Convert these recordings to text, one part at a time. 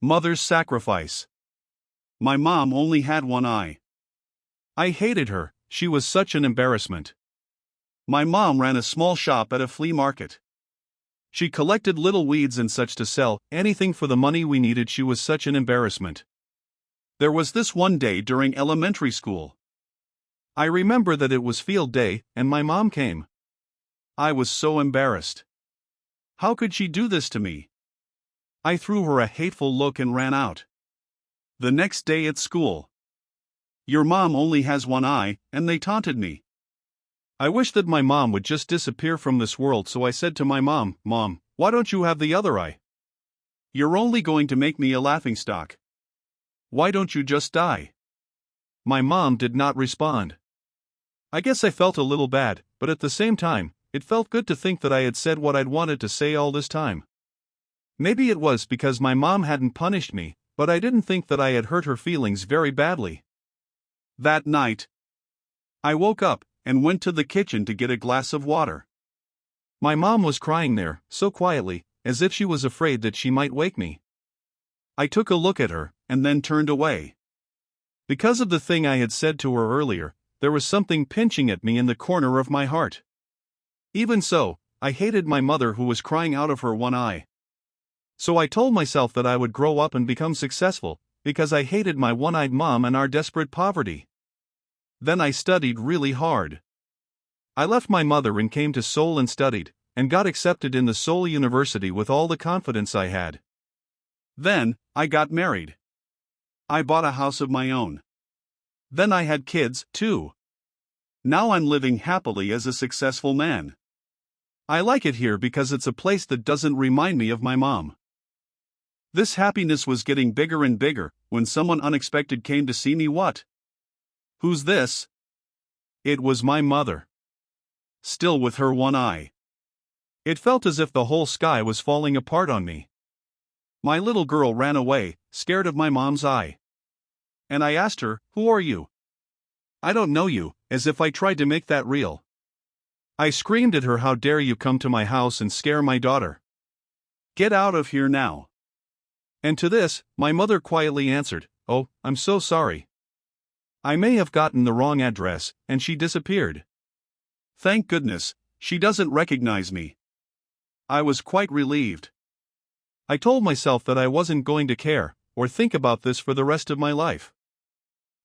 Mother's sacrifice. My mom only had one eye. I hated her, she was such an embarrassment. My mom ran a small shop at a flea market. She collected little weeds and such to sell, anything for the money we needed. She was such an embarrassment. There was this one day during elementary school. I remember that it was field day, and my mom came. I was so embarrassed. How could she do this to me? I threw her a hateful look and ran out. The next day at school. Your mom only has one eye, and they taunted me. I wished that my mom would just disappear from this world, so I said to my mom, "Mom, why don't you have the other eye? You're only going to make me a laughingstock. Why don't you just die?" My mom did not respond. I guess I felt a little bad, but at the same time, it felt good to think that I had said what I'd wanted to say all this time. Maybe it was because my mom hadn't punished me, but I didn't think that I had hurt her feelings very badly. That night, I woke up and went to the kitchen to get a glass of water. My mom was crying there, so quietly, as if she was afraid that she might wake me. I took a look at her, and then turned away. Because of the thing I had said to her earlier, there was something pinching at me in the corner of my heart. Even so, I hated my mother who was crying out of her one eye. So I told myself that I would grow up and become successful, because I hated my one-eyed mom and our desperate poverty. Then I studied really hard. I left my mother and came to Seoul and studied, and got accepted in the Seoul University with all the confidence I had. Then, I got married. I bought a house of my own. Then I had kids, too. Now I'm living happily as a successful man. I like it here because it's a place that doesn't remind me of my mom. This happiness was getting bigger and bigger when someone unexpected came to see me. What? Who's this? It was my mother. Still with her one eye. It felt as if the whole sky was falling apart on me. My little girl ran away, scared of my mom's eye. And I asked her, "Who are you?" "I don't know you," as if I tried to make that real. I screamed at her, "How dare you come to my house and scare my daughter? Get out of here now." And to this, my mother quietly answered, "Oh, I'm so sorry. I may have gotten the wrong address," and she disappeared. Thank goodness, she doesn't recognize me. I was quite relieved. I told myself that I wasn't going to care or think about this for the rest of my life.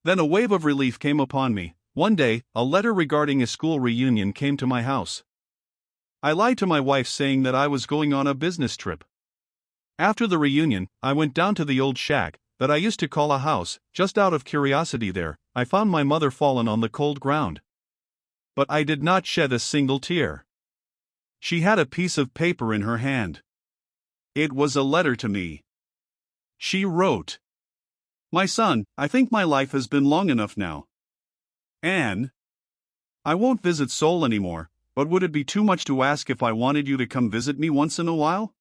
Then a wave of relief came upon me. One day, a letter regarding a school reunion came to my house. I lied to my wife saying that I was going on a business trip. After the reunion, I went down to the old shack that I used to call a house. Just out of curiosity there, I found my mother fallen on the cold ground. But I did not shed a single tear. She had a piece of paper in her hand. It was a letter to me. She wrote, "My son, I think my life has been long enough now. Anne, I won't visit Seoul anymore, but would it be too much to ask if I wanted you to come visit me once in a while?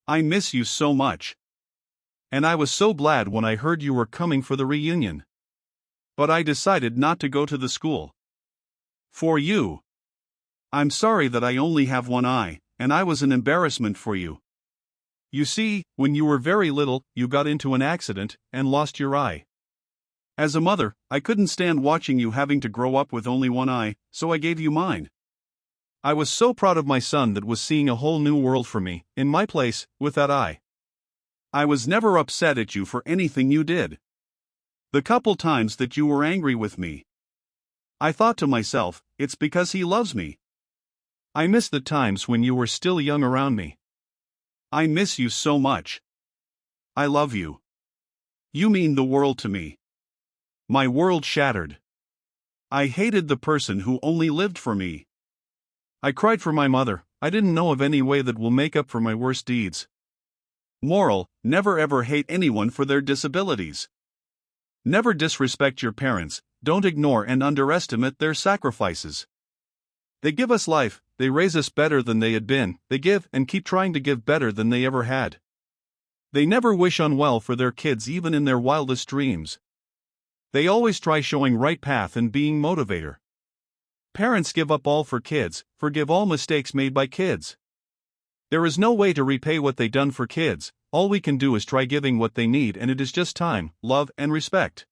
I miss you so much. And I was so glad when I heard you were coming for the reunion. But I decided not to go to the school. For you. I'm sorry that I only have one eye, and I was an embarrassment for you. You see, when you were very little, you got into an accident and lost your eye. As a mother, I couldn't stand watching you having to grow up with only one eye, so I gave you mine. I was so proud of my son that was seeing a whole new world for me, in my place, with that eye. I was never upset at you for anything you did. The couple times that you were angry with me, I thought to myself, it's because he loves me. I miss the times when you were still young around me. I miss you so much. I love you. You mean the world to me." My world shattered. I hated the person who only lived for me. I cried for my mother. I didn't know of any way that will make up for my worst deeds. Moral: never ever hate anyone for their disabilities. Never disrespect your parents, don't ignore and underestimate their sacrifices. They give us life, they raise us better than they had been, they give and keep trying to give better than they ever had. They never wish unwell for their kids even in their wildest dreams. They always try showing right path and being motivator. Parents give up all for kids, forgive all mistakes made by kids. There is no way to repay what they done for kids, All we can do is try giving what they need, and it is just time, love, and respect.